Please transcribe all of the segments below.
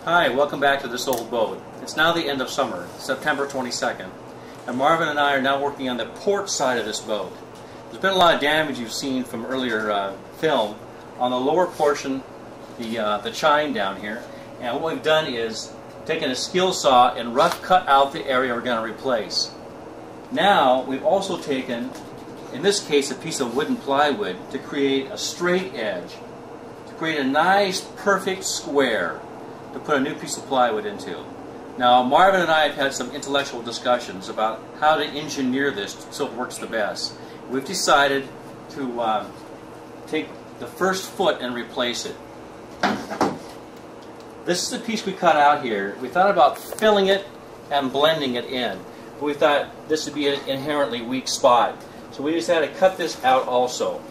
Hi, welcome back to this old boat. It's now the end of summer, September 22nd, and Marvin and I are now working on the port side of this boat. There's been a lot of damage you've seen from earlier film on the lower portion, the chine down here, and what we've done is taken a skill saw and rough cut out the area we're going to replace. Now we've also taken, in this case, a piece of wooden plywood to create a straight edge, to create a nice perfect square to put a new piece of plywood into. Now Marvin and I have had some intellectual discussions about how to engineer this so it works the best. We've decided to take the first foot and replace it. This is the piece we cut out here. We thought about filling it and blending it in, but we thought this would be an inherently weak spot. So we decided to cut this out also.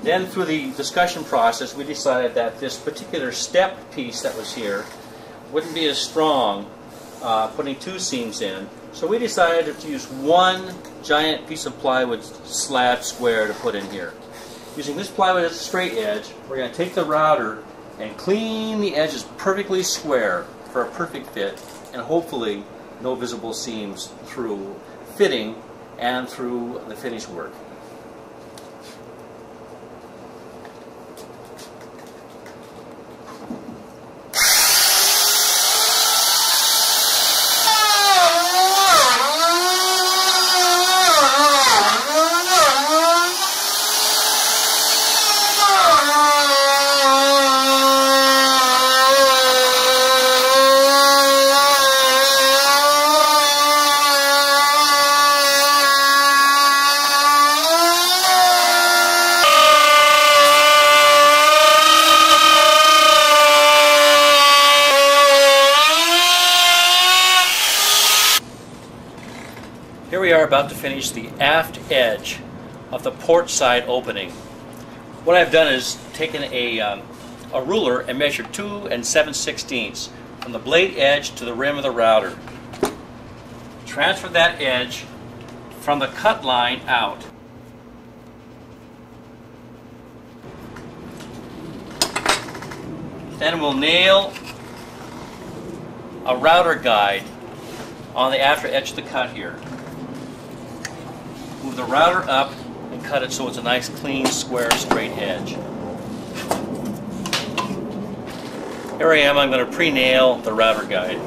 Then through the discussion process we decided that this particular step piece that was here wouldn't be as strong putting two seams in. So we decided to use one giant piece of plywood slab square to put in here. Using this plywood as a straight edge, we're going to take the router and clean the edges perfectly square for a perfect fit, and hopefully no visible seams through fitting and through the finish work. Here we are about to finish the aft edge of the port side opening. What I've done is taken a ruler and measured 2 7/16 from the blade edge to the rim of the router. Transfer that edge from the cut line out. Then we'll nail a router guide on the after edge of the cut here. Move the router up and cut it so it's a nice, clean, square, straight edge. Here I am, I'm going to pre-nail the router guide.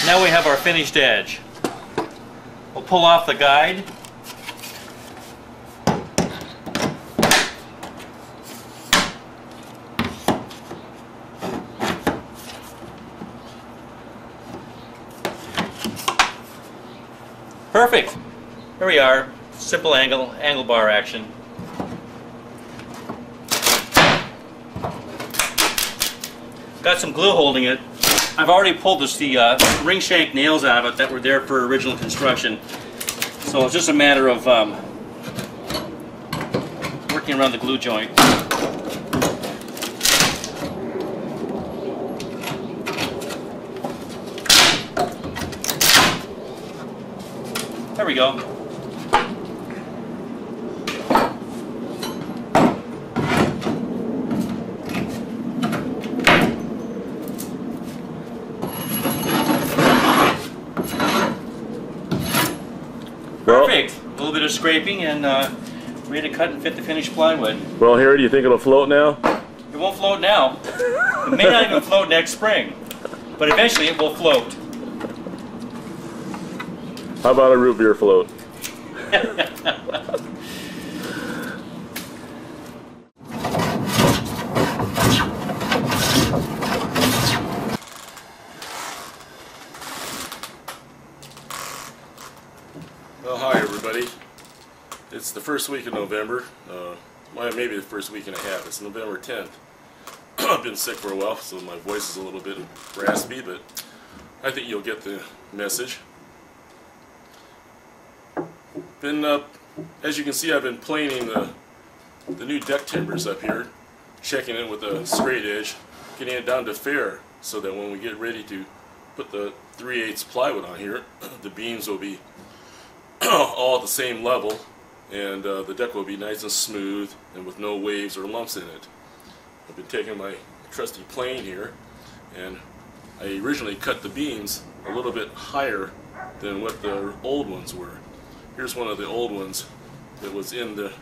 Now we have our finished edge. We'll pull off the guide. Perfect. Here we are. Simple angle bar action. Got some glue holding it. I've already pulled the ring shank nails out of it that were there for original construction. So it's just a matter of working around the glue joint. There we go. Perfect. A little bit of scraping and ready to cut and fit the finished plywood. Well, Harry, do you think it'll float now? It won't float now. It may not even float next spring, but eventually it will float. How about a root beer float? Well, hi everybody. It's the first week of November. Well, maybe the first week and a half. It's November 10th. I've been sick for a while, so my voice is a little bit raspy, but I think you'll get the message. As you can see, I've been planing the new deck timbers up here, checking it with a straight edge, getting it down to fair, so that when we get ready to put the 3/8 plywood on here, the beams will be all at the same level, and the deck will be nice and smooth and with no waves or lumps in it. I've been taking my trusty plane here, and I originally cut the beams a little bit higher than what the old ones were. Here's one of the old ones that was in the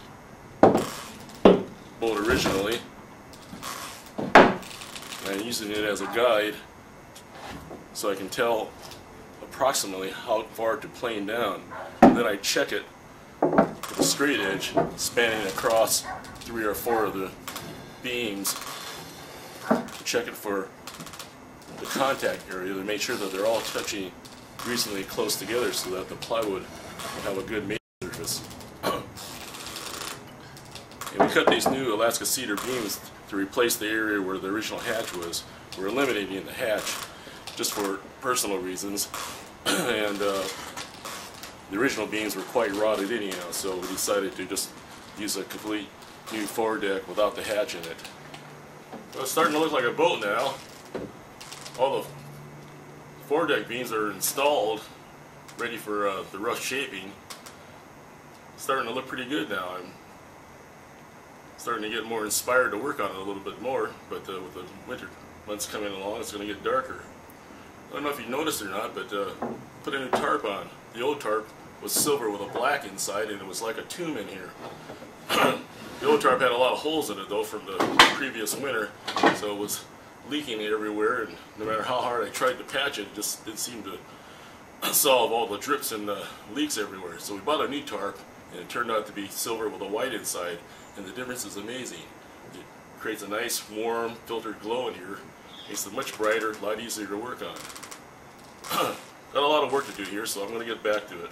boat originally. I'm using it as a guide so I can tell approximately how far to plane down. And then I check it with a straight edge spanning across 3 or 4 of the beams to check it for the contact area to make sure that they're all touching reasonably close together so that the plywood will have a good mating surface. And we cut these new Alaska cedar beams to replace the area where the original hatch was. We're eliminating the hatch just for personal reasons, and the original beams were quite rotted anyhow, so we decided to just use a complete new foredeck without the hatch in it. Well, it's starting to look like a boat now. All the foredeck beams are installed, ready for the rough shaping. It's starting to look pretty good now. I'm starting to get more inspired to work on it a little bit more, but with the winter months coming along, it's going to get darker. I don't know if you noticed or not, but put a new tarp on. The old tarp was silver with a black inside, and it was like a tomb in here. The old tarp had a lot of holes in it though from the previous winter, so it was leaking everywhere, and no matter how hard I tried to patch it, it just didn't seem to solve all the drips and leaks everywhere. So we bought a new tarp, and it turned out to be silver with a white inside, and the difference is amazing. It creates a nice, warm, filtered glow in here. Makes it much brighter, a lot easier to work on. Got a lot of work to do here, so I'm going to get back to it.